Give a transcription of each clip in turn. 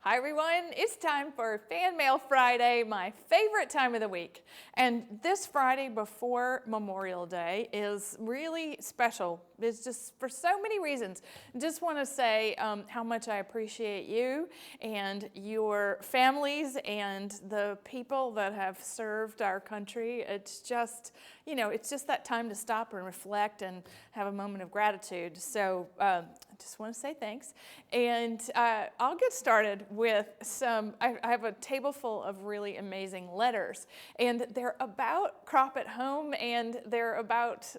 Hi everyone, it's time for Fan Mail Friday, my favorite time of the week. And this Friday before Memorial Day is really special. It's just for so many reasons. Just want to say how much I appreciate you and your families and the people that have served our country. It's just, it's just that time to stop and reflect and have a moment of gratitude. So I just want to say thanks. And I'll get started with I have a table full of really amazing letters. And they're about Crop at Home, and they're about,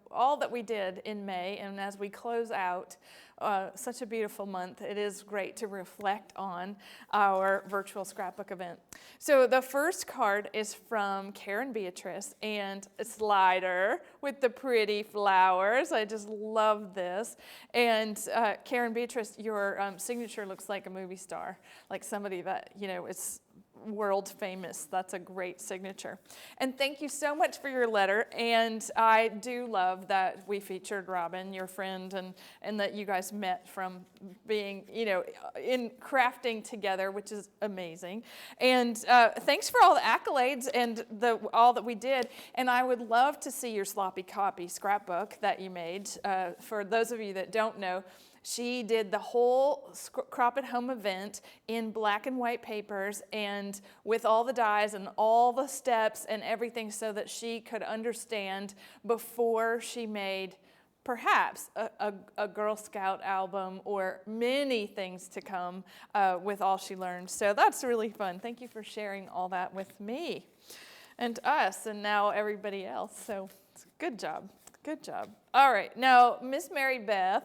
all that we did in May. And as we close out such a beautiful month, it is great to reflect on our virtual scrapbook event. So the first card is from Beatrice, and a slider with the pretty flowers. I just love this. And Beatrice, your signature looks like a movie star, like somebody that, is world famous. That's a great signature. And thank you so much for your letter. And I do love that we featured Robin, your friend, and that you guys met from being, in crafting together, which is amazing. And thanks for all the accolades and all that we did. And I would love to see your sloppy copy scrapbook that you made. For those of you that don't know, she did the whole Crop at Home event in black and white papers and with all the dies and all the steps and everything so that she could understand before she made perhaps a Girl Scout album or many things to come with all she learned. So that's really fun. Thank you for sharing all that with me and us and now everybody else. So good job. Good job. All right. Now, Miss Mary Beth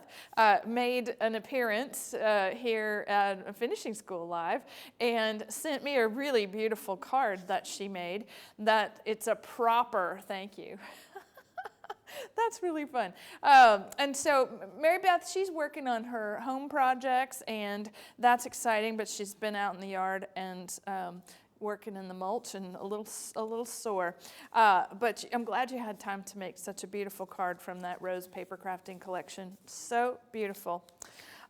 made an appearance here at Finishing School Live and sent me a really beautiful card that she made. That it's a proper thank you. That's really fun. And so Mary Beth, she's working on her home projects, and that's exciting. But she's been out in the yard and working in the mulch and a little sore. But I'm glad you had time to make such a beautiful card from that rose paper crafting collection. So beautiful.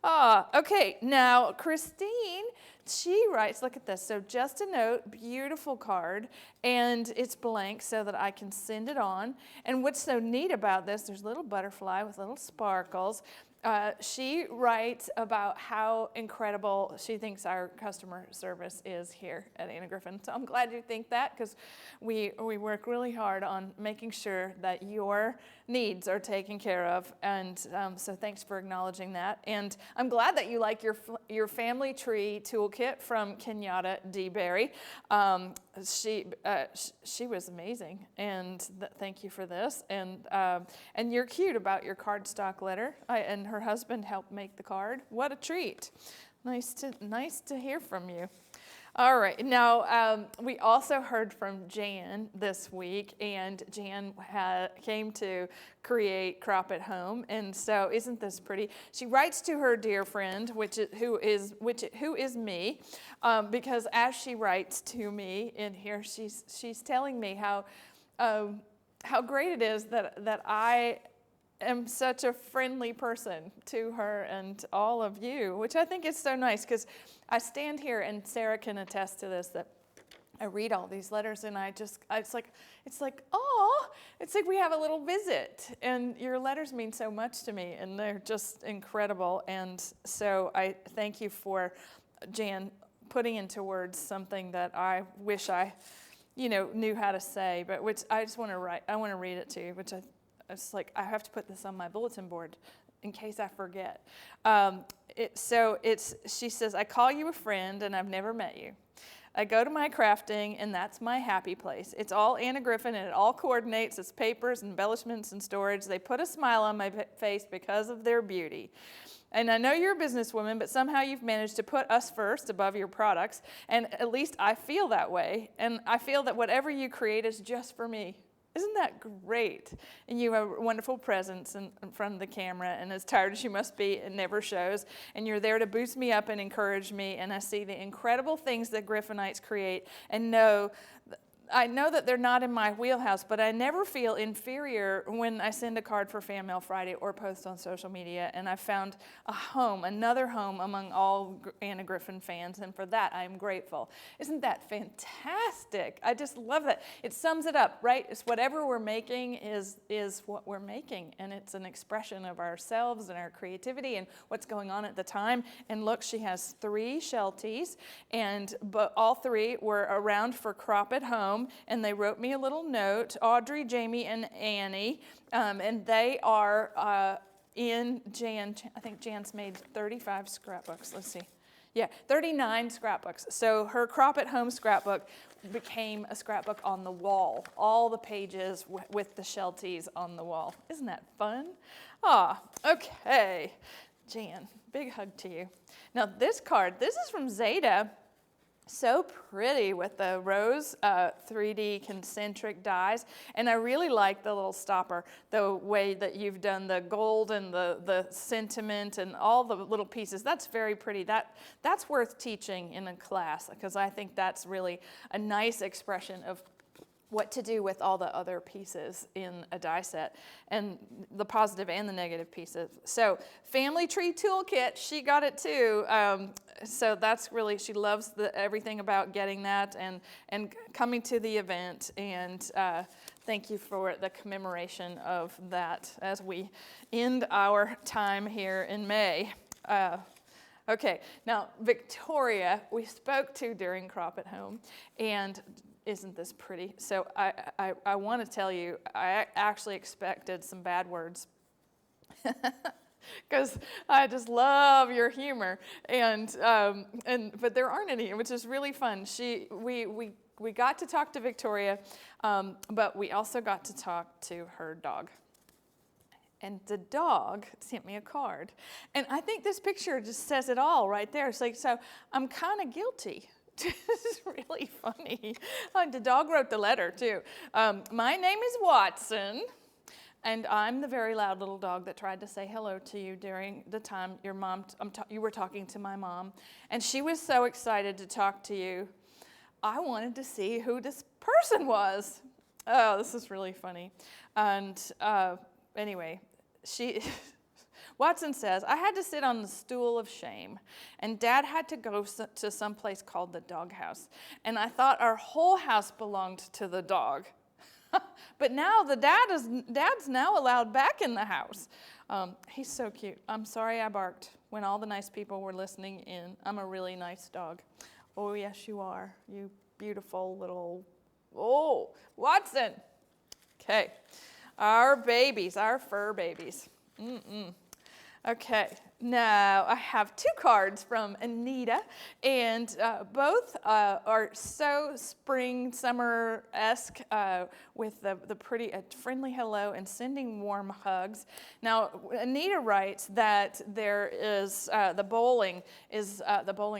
Okay, now Christine, she writes, look at this. So just a note, beautiful card, and it's blank so that I can send it on. And what's so neat about this, there's a little butterfly with little sparkles. She writes about how incredible she thinks our customer service is here at Anna Griffin. So I'm glad you think that, because we work really hard on making sure that your needs are taken care of. And so thanks for acknowledging that. And I'm glad that you like your Family Tree Toolkit from Kenyatta D. Berry. She was amazing, and thank you for this. And you're cute about your cardstock letter. And her husband helped make the card. What a treat! Nice to hear from you. All right. Now we also heard from Jan this week, and Jan came to create Crop at Home, and so isn't this pretty? She writes to her dear friend, who is me, because as she writes to me in here, she's telling me how great it is that I am such a friendly person to her and all of you, which I think is so nice, because I stand here, and Sarah can attest to this, that I read all these letters and it's like we have a little visit, and your letters mean so much to me, and they're just incredible. And so I thank you for, Jan, putting into words something that I wish I knew how to say, but which I just want to write. I want to read it to you, which it's like I have to put this on my bulletin board in case I forget. She says, I call you a friend and I've never met you. I go to my crafting and that's my happy place. It's all Anna Griffin and it all coordinates. It's papers, embellishments, and storage. They put a smile on my face because of their beauty. And I know you're a businesswoman, but somehow you've managed to put us first above your products. And at least I feel that way. And I feel that whatever you create is just for me. Isn't that great? And you have a wonderful presence in front of the camera, and as tired as you must be, it never shows. And you're there to boost me up and encourage me, and I see the incredible things that Griffinites create and know I know that they're not in my wheelhouse, but I never feel inferior when I send a card for Fan Mail Friday or post on social media, and I found a home, another home among all Anna Griffin fans, and for that I am grateful. Isn't that fantastic? I just love that. It sums it up, right? It's whatever we're making is what we're making, and it's an expression of ourselves and our creativity and what's going on at the time. And look, she has 3 Shelties, but all 3 were around for Crop at Home, and they wrote me a little note, Audrey, Jamie, and Annie, and they are in Jan. I think Jan's made 35 scrapbooks. Let's see. Yeah, 39 scrapbooks. So her Crop at Home scrapbook became a scrapbook on the wall. All the pages with the Shelties on the wall. Isn't that fun? Okay. Jan, big hug to you. Now this card, this is from Zeta. So pretty with the rose 3D concentric dies. And I really like the little stopper, the way that you've done the gold and the sentiment and all the little pieces. That's very pretty. That's worth teaching in a class, because I think that's really a nice expression of what to do with all the other pieces in a die set, and the positive and the negative pieces. So Family Tree Toolkit, she got it too. So that's really, she loves everything about getting that and coming to the event. And thank you for the commemoration of that as we end our time here in May. Okay, now Victoria, we spoke to during Crop at Home, and isn't this pretty? So I want to tell you, I actually expected some bad words because I just love your humor, but there aren't any, which is really fun. We got to talk to Victoria, but we also got to talk to her dog. And the dog sent me a card. And I think this picture just says it all right there. It's like, so I'm kind of guilty. This is really funny. The dog wrote the letter too. My name is Watson, and I'm the very loud little dog that tried to say hello to you during the time you were talking to my mom. And she was so excited to talk to you. I wanted to see who this person was. Oh, this is really funny. And anyway, Watson says, I had to sit on the stool of shame, and Dad had to go to some place called the doghouse, and I thought our whole house belonged to the dog. But now the Dad's now allowed back in the house. He's so cute. I'm sorry I barked when all the nice people were listening in. I'm a really nice dog. Oh, yes, you are. You beautiful little... Oh, Watson. Okay. Our babies, our fur babies. Okay, now I have 2 cards from Anita, and both are so spring, summer-esque with the pretty, friendly hello and sending warm hugs. Now, Anita writes that there is, the bowling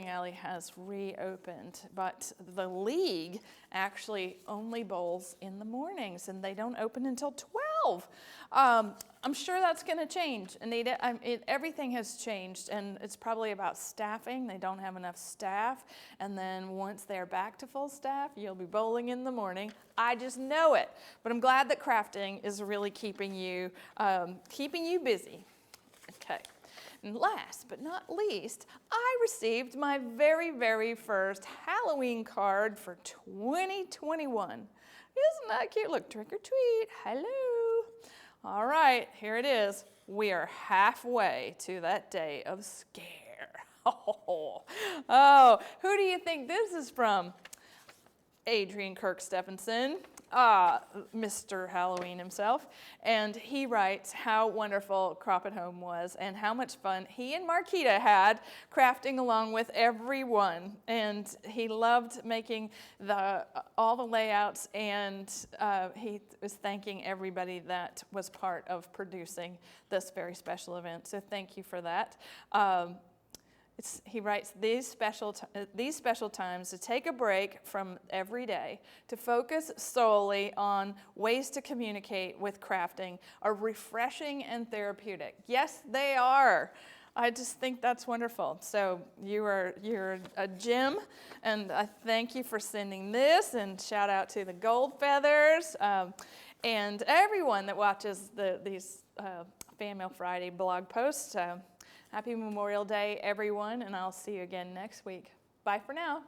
alley has reopened, but the league actually only bowls in the mornings, and they don't open until 12. I'm sure that's going to change, Anita. Everything has changed, and it's probably about staffing. They don't have enough staff, and then once they're back to full staff, you'll be bowling in the morning. I just know it, but I'm glad that crafting is really keeping you busy. Okay. And last but not least, I received my very, very first Halloween card for 2021. Isn't that cute? Look, trick or treat. Hello. All right, here it is. We are halfway to that day of scare. Oh, who do you think this is from? Adrian Kirk Stephenson, Mr. Halloween himself, and he writes how wonderful Crop at Home was and how much fun he and Marquita had crafting along with everyone, and he loved making all the layouts, and he was thanking everybody that was part of producing this very special event, so thank you for that. He writes, these special times to take a break from every day, to focus solely on ways to communicate with crafting are refreshing and therapeutic. Yes, they are. I just think that's wonderful. So you're a gem, and I thank you for sending this, and shout out to the gold feathers, and everyone that watches these Fan Mail Friday blog posts. Happy Memorial Day, everyone, and I'll see you again next week. Bye for now.